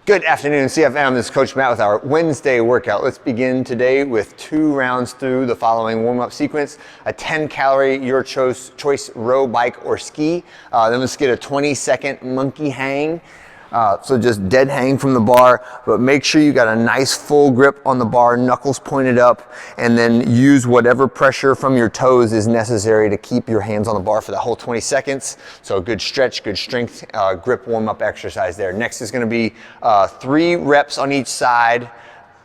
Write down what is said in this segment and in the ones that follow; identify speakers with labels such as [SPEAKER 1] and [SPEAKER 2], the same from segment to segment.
[SPEAKER 1] Good afternoon, CFM. This is Coach Matt with our Wednesday workout. Let's begin today with 2 rounds through the following warm-up sequence. A 10-calorie, your choice row, bike, or ski. Then let's get a 20-second monkey hang. So just dead hang from the bar, but make sure you got a nice full grip on the bar, knuckles pointed up, and then use whatever pressure from your toes is necessary to keep your hands on the bar for the whole 20 seconds. So a good stretch, good strength, grip warm-up exercise there. Next is gonna be 3 reps on each side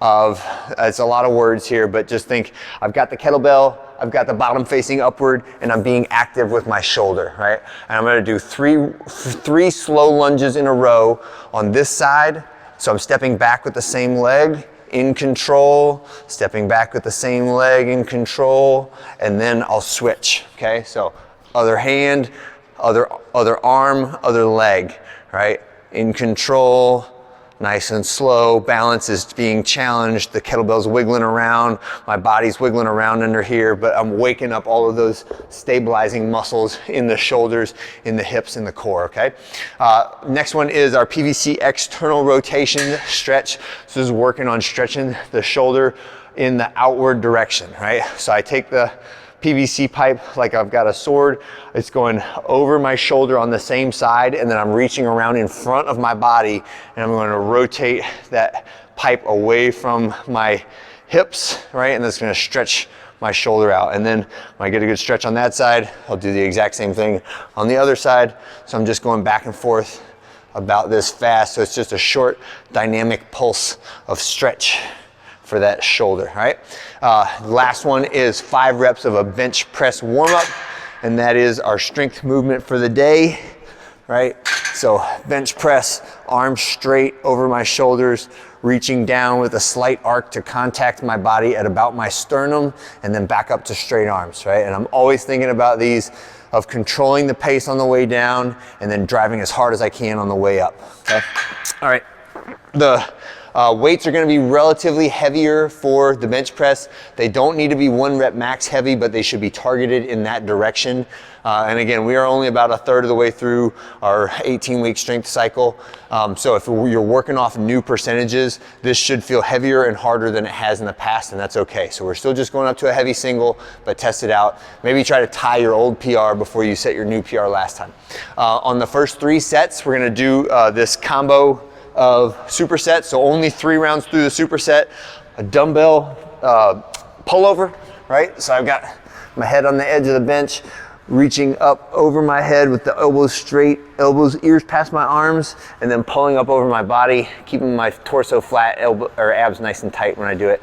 [SPEAKER 1] of, it's a lot of words here, but just think, I've got the kettlebell, I've got the bottom facing upward, and I'm being active with my shoulder, right? And I'm gonna do three slow lunges in a row on this side. So I'm stepping back with the same leg, in control, stepping back with the same leg, in control, and then I'll switch, okay? So other hand, other arm, other leg, right? In control, nice and slow. Balance is being challenged. The kettlebell's wiggling around. My body's wiggling around under here, but I'm waking up all of those stabilizing muscles in the shoulders, in the hips, in the core, okay? Next one is our PVC external rotation stretch. So this is working on stretching the shoulder in the outward direction, right? So I take the PVC pipe like I've got a sword. It's going over my shoulder on the same side, and then I'm reaching around in front of my body, and I'm going to rotate that pipe away from my hips, right? And that's going to stretch my shoulder out. And then when I get a good stretch on that side, I'll do the exact same thing on the other side. So I'm just going back and forth about this fast. So it's just a short dynamic pulse of stretch for that shoulder, right? Last one is 5 reps of a bench press warm-up, and that is our strength movement for the day, right? So bench press, arms straight over my shoulders, reaching down with a slight arc to contact my body at about my sternum, and then back up to straight arms, right? And I'm always thinking about these of controlling the pace on the way down and then driving as hard as I can on the way up, okay? All right, the weights are going to be relatively heavier for the bench press. They don't need to be 1 rep max heavy, but they should be targeted in that direction. And again, we are only about 1/3 of the way through our 18-week strength cycle. So if you're working off new percentages, this should feel heavier and harder than it has in the past, and that's okay. So we're still just going up to a heavy single, but test it out. Maybe try to tie your old PR before you set your new PR last time. On the first 3 sets, we're going to do this combo of supersets, so only 3 rounds through the superset. A dumbbell pullover, right? So I've got my head on the edge of the bench, reaching up over my head with the elbows straight, ears past my arms, and then pulling up over my body, keeping my torso flat, abs nice and tight when I do it.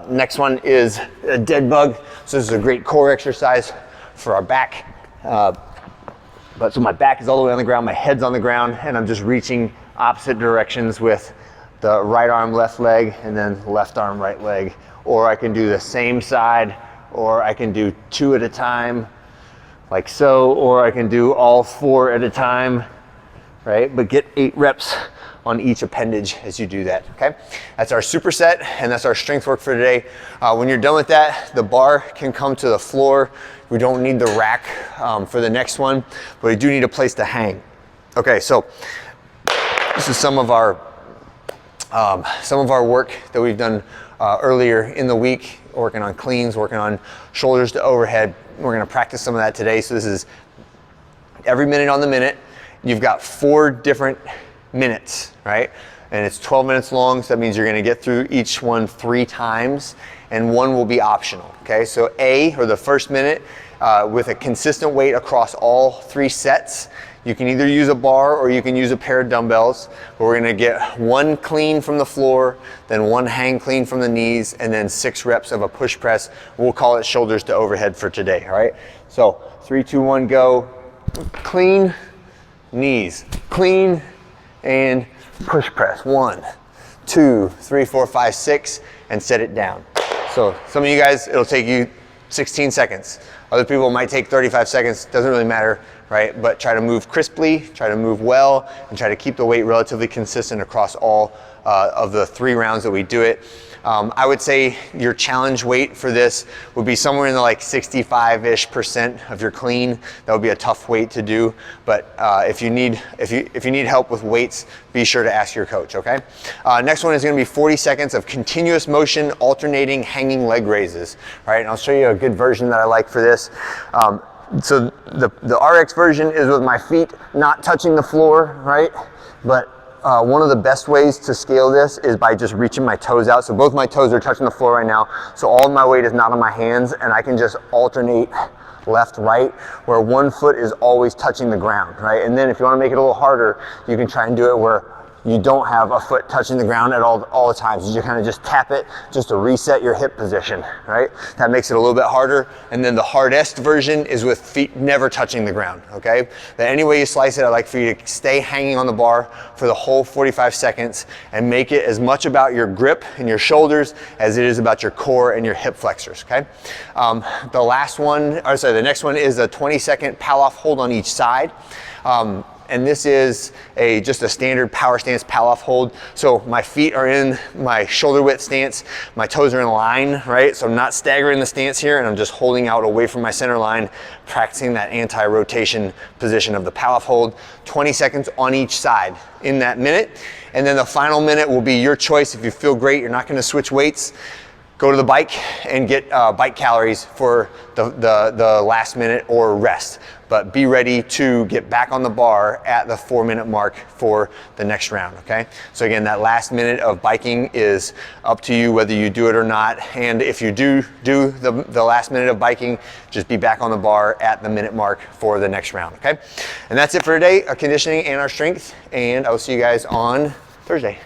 [SPEAKER 1] Next one is a dead bug. So this is a great core exercise for our back. So my back is all the way on the ground, my head's on the ground, and I'm just reaching opposite directions with the right arm, left leg, and then left arm, right leg. Or I can do the same side, or I can do 2 at a time, like so, or I can do all 4 at a time, right? But get 8 reps on each appendage as you do that, okay? That's our superset, and that's our strength work for today. When you're done with that, the bar can come to the floor. We don't need the rack for the next one, but we do need a place to hang. Okay, so this is some of our work that we've done earlier in the week, working on cleans, working on shoulders to overhead. We're gonna practice some of that today. So this is every minute on the minute. You've got 4 different minutes, right? And it's 12 minutes long, so that means you're gonna get through each one 3 times, and 1 will be optional, okay? So A, or the first minute, with a consistent weight across all 3 sets. You can either use a bar or you can use a pair of dumbbells. But we're gonna get 1 clean from the floor, then 1 hang clean from the knees, and then 6 reps of a push press. We'll call it shoulders to overhead for today, all right? So 3, 2, 1, go. Clean, knees, clean, and push press. 1, 2, 3, 4, 5, 6, and set it down. So some of you guys, it'll take you 16 seconds. Other people might take 35 seconds, doesn't really matter, right? But try to move crisply, try to move well, and try to keep the weight relatively consistent across all of the 3 rounds that we do it. I would say your challenge weight for this would be somewhere in the like 65-ish% of your clean. That would be a tough weight to do, but if you need help with weights, be sure to ask your coach, okay? Next one is gonna be 40 seconds of continuous motion, alternating hanging leg raises, right? And I'll show you a good version that I like for this. So the RX version is with my feet not touching the floor, right? But one of the best ways to scale this is by just reaching my toes out. So both my toes are touching the floor right now. So all of my weight is not on my hands, and I can just alternate left, right, where one foot is always touching the ground, right? And then if you want to make it a little harder, you can try and do it where you don't have a foot touching the ground at all the times. You kind of just tap it just to reset your hip position, right? That makes it a little bit harder. And then the hardest version is with feet never touching the ground, okay? But any way you slice it, I'd like for you to stay hanging on the bar for the whole 45 seconds and make it as much about your grip and your shoulders as it is about your core and your hip flexors, okay? The next one is a 20-second pal-off hold on each side. And this is just a standard power stance pal-off hold. So my feet are in my shoulder width stance, my toes are in line, right? So I'm not staggering the stance here, and I'm just holding out away from my center line, practicing that anti-rotation position of the pal-off hold. 20 seconds on each side in that minute. And then the final minute will be your choice. If you feel great, you're not gonna switch weights, go to the bike and get bike calories for the last minute or rest. But be ready to get back on the bar at the 4-minute mark for the next round, okay? So again, that last minute of biking is up to you whether you do it or not. And if you do the last minute of biking, just be back on the bar at the minute mark for the next round, okay? And that's it for today, our conditioning and our strength. And I will see you guys on Thursday.